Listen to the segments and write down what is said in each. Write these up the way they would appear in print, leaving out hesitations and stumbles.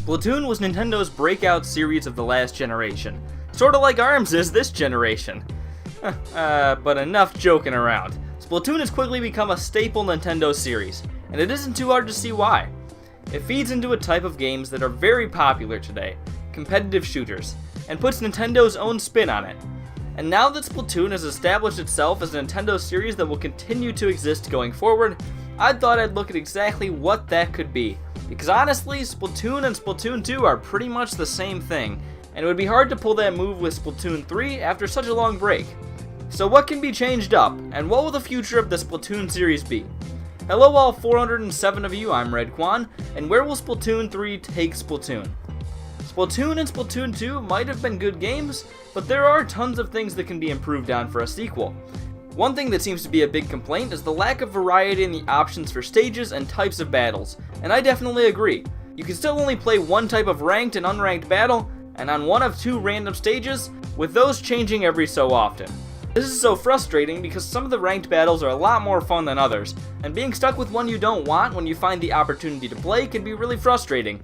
Splatoon was Nintendo's breakout series of the last generation, sorta like ARMS is this generation. But enough joking around. Splatoon has quickly become a staple Nintendo series, and it isn't too hard to see why. It feeds into a type of games that are very popular today, competitive shooters, and puts Nintendo's own spin on it. And now that Splatoon has established itself as a Nintendo series that will continue to exist going forward, I thought I'd look at exactly what that could be. Because honestly, Splatoon and Splatoon 2 are pretty much the same thing, and it would be hard to pull that move with Splatoon 3 after such a long break. So what can be changed up, and what will the future of the Splatoon series be? Hello all 407 of you, I'm Redkwan, and where will Splatoon 3 take Splatoon? Splatoon and Splatoon 2 might have been good games, but there are tons of things that can be improved on for a sequel. One thing that seems to be a big complaint is the lack of variety in the options for stages and types of battles, and I definitely agree. You can still only play one type of ranked and unranked battle, and on one of two random stages, with those changing every so often. This is so frustrating because some of the ranked battles are a lot more fun than others, and being stuck with one you don't want when you find the opportunity to play can be really frustrating.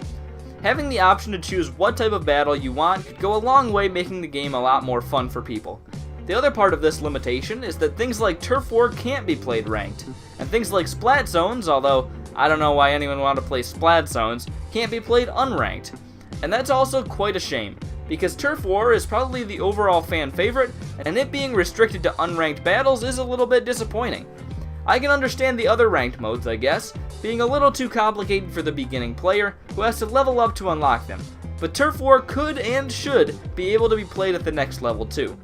Having the option to choose what type of battle you want could go a long way making the game a lot more fun for people. The other part of this limitation is that things like Turf War can't be played ranked, and things like Splat Zones, although I don't know why anyone would want to play Splat Zones, can't be played unranked. And that's also quite a shame, because Turf War is probably the overall fan favorite, and it being restricted to unranked battles is a little bit disappointing. I can understand the other ranked modes, I guess, being a little too complicated for the beginning player who has to level up to unlock them, but Turf War could and should be able to be played at the next level too.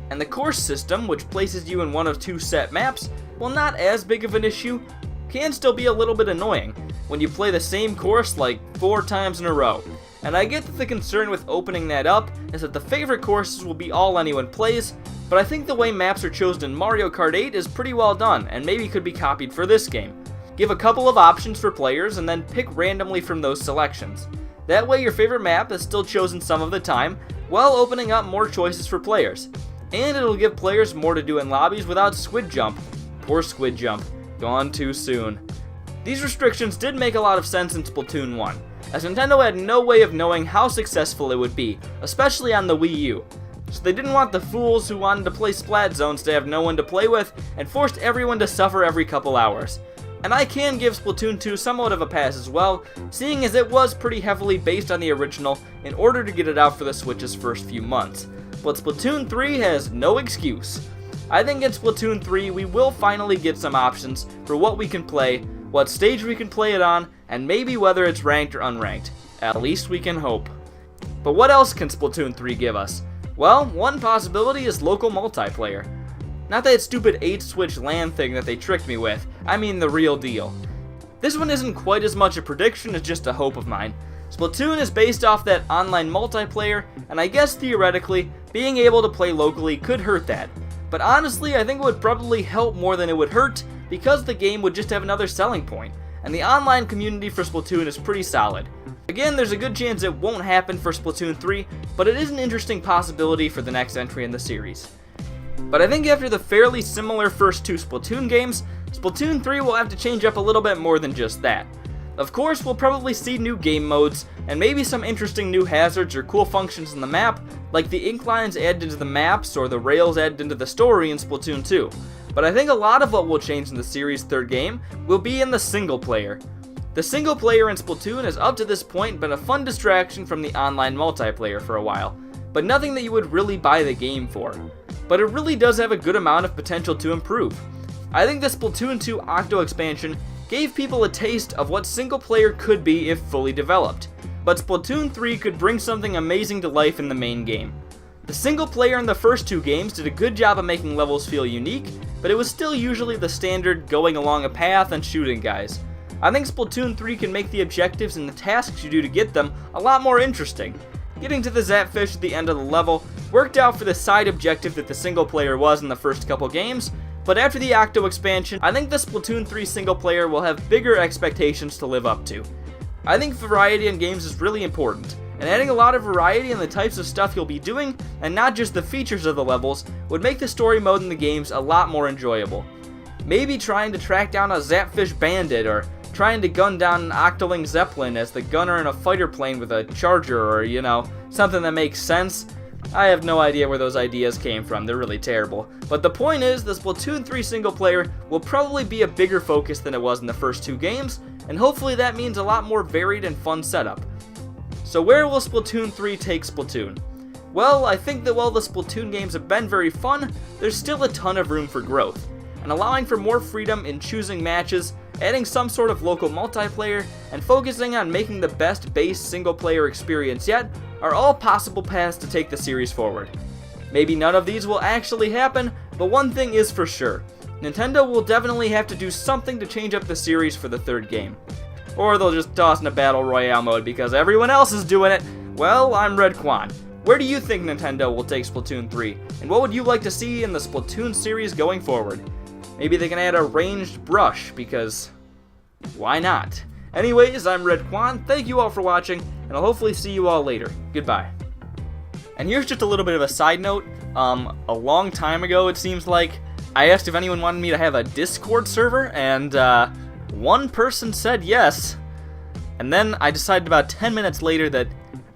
And the course system, which places you in one of two set maps, while not as big of an issue, can still be a little bit annoying when you play the same course like 4 times in a row. And I get that the concern with opening that up is that the favorite courses will be all anyone plays, but I think the way maps are chosen in Mario Kart 8 is pretty well done and maybe could be copied for this game. Give a couple of options for players and then pick randomly from those selections. That way your favorite map is still chosen some of the time, while opening up more choices for players. And it'll give players more to do in lobbies without Squid Jump. Poor Squid Jump. Gone too soon. These restrictions did make a lot of sense in Splatoon 1, as Nintendo had no way of knowing how successful it would be, especially on the Wii U. So they didn't want the fools who wanted to play Splat Zones to have no one to play with, and forced everyone to suffer every couple hours. And I can give Splatoon 2 somewhat of a pass as well, seeing as it was pretty heavily based on the original in order to get it out for the Switch's first few months. But Splatoon 3 has no excuse. I think in Splatoon 3 we will finally get some options for what we can play, what stage we can play it on, and maybe whether it's ranked or unranked. At least we can hope. But what else can Splatoon 3 give us? Well, one possibility is local multiplayer. Not that stupid 8-switch LAN thing that they tricked me with, I mean the real deal. This one isn't quite as much a prediction as just a hope of mine. Splatoon is based off that online multiplayer, and I guess theoretically, being able to play locally could hurt that. But honestly, I think it would probably help more than it would hurt, because the game would just have another selling point, and the online community for Splatoon is pretty solid. Again, there's a good chance it won't happen for Splatoon 3, but it is an interesting possibility for the next entry in the series. But I think after the fairly similar first two Splatoon games, Splatoon 3 will have to change up a little bit more than just that. Of course, we'll probably see new game modes, and maybe some interesting new hazards or cool functions in the map, like the ink lines added into the maps or the rails added into the story in Splatoon 2. But I think a lot of what will change in the series' third game will be in the single player. The single player in Splatoon has up to this point been a fun distraction from the online multiplayer for a while, but nothing that you would really buy the game for. But it really does have a good amount of potential to improve. I think the Splatoon 2 Octo expansion gave people a taste of what single player could be if fully developed, but Splatoon 3 could bring something amazing to life in the main game. The single player in the first two games did a good job of making levels feel unique, but it was still usually the standard going along a path and shooting guys. I think Splatoon 3 can make the objectives and the tasks you do to get them a lot more interesting. Getting to the Zapfish at the end of the level worked out for the side objective that the single player was in the first couple games, but after the Octo expansion, I think the Splatoon 3 single player will have bigger expectations to live up to. I think variety in games is really important, and adding a lot of variety in the types of stuff you'll be doing, and not just the features of the levels, would make the story mode in the games a lot more enjoyable. Maybe trying to track down a Zapfish bandit, or trying to gun down an Octoling Zeppelin as the gunner in a fighter plane with a charger, or, you know, something that makes sense. I have no idea where those ideas came from, they're really terrible. But the point is, the Splatoon 3 single player will probably be a bigger focus than it was in the first two games, and hopefully that means a lot more varied and fun setup. So where will Splatoon 3 take Splatoon? Well, I think that while the Splatoon games have been very fun, there's still a ton of room for growth, and allowing for more freedom in choosing matches, adding some sort of local multiplayer, and focusing on making the best base single-player experience yet are all possible paths to take the series forward. Maybe none of these will actually happen, but one thing is for sure. Nintendo will definitely have to do something to change up the series for the third game. Or they'll just toss in a Battle Royale mode because everyone else is doing it. Well, I'm Redkwan. Where do you think Nintendo will take Splatoon 3? And what would you like to see in the Splatoon series going forward? Maybe they can add a ranged brush, because why not? Anyways, I'm Redkwan, thank you all for watching, and I'll hopefully see you all later. Goodbye. And here's just a little bit of a side note. A long time ago, it seems like, I asked if anyone wanted me to have a Discord server, and one person said yes. And then I decided about 10 minutes later that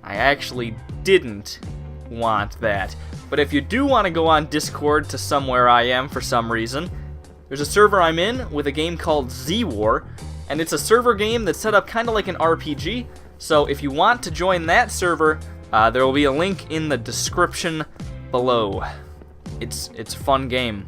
I actually didn't want that. But if you do want to go on Discord to somewhere I am for some reason, there's a server I'm in with a game called Z-War, and it's a server game that's set up kind of like an RPG, so if you want to join that server, there will be a link in the description below. It's a fun game.